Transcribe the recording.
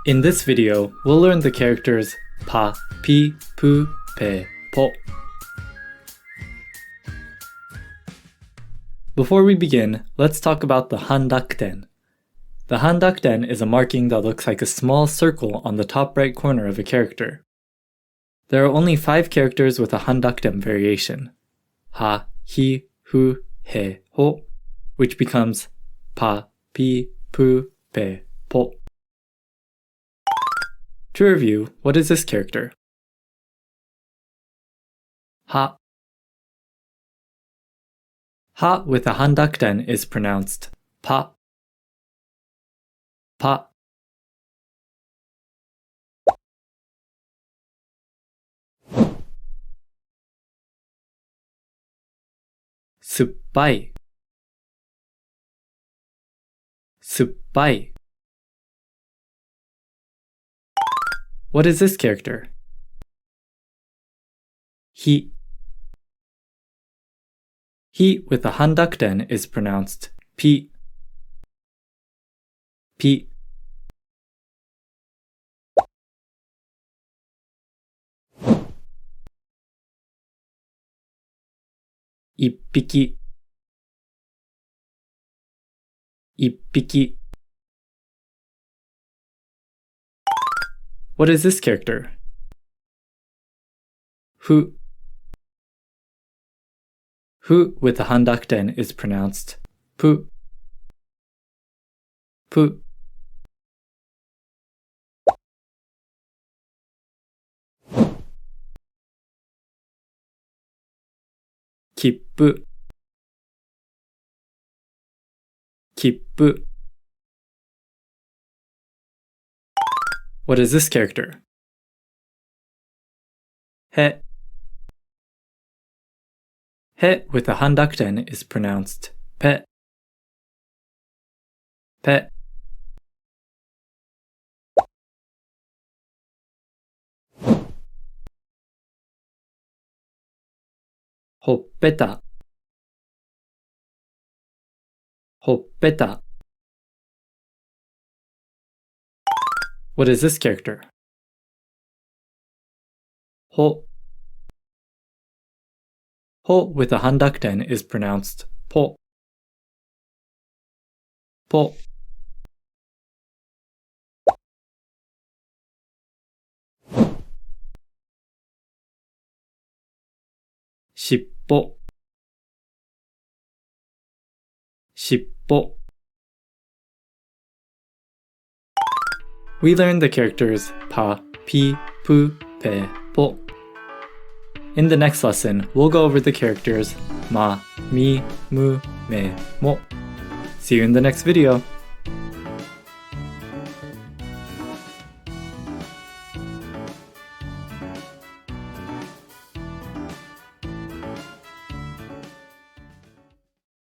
In this video, we'll learn the characters pa, pi, pu, pe, po. Before we begin, let's talk about the handakuten. The handakuten is a marking that looks like a small circle on the top right corner of a character. There are only 5 characters with a handakuten variation: ha, hi, hu, he, ho, which becomes pa, pi, pu, pe, po. To review, what is this character? Ha. Ha with a handakuten is pronounced pa. Pa. Suppai. Suppai. What is this character? Hi. Hi with a handakuten is pronounced pi. Pi. Ippiki. Ippiki. What is this character? Fu. Fu with a handakuten is pronounced pu. Pu. Kippu. Kippu. What is this character? He. He with a handakuten is pronounced pe. Pe. Hoppeta. Hoppeta. What is this character? Ho. Ho with a handakuten is pronounced po. Po. Shippo. Shippo. We learned the characters pa, pi, pu, pe, po. In the next lesson, we'll go over the characters ma, mi, mu, me, mo. See you in the next video!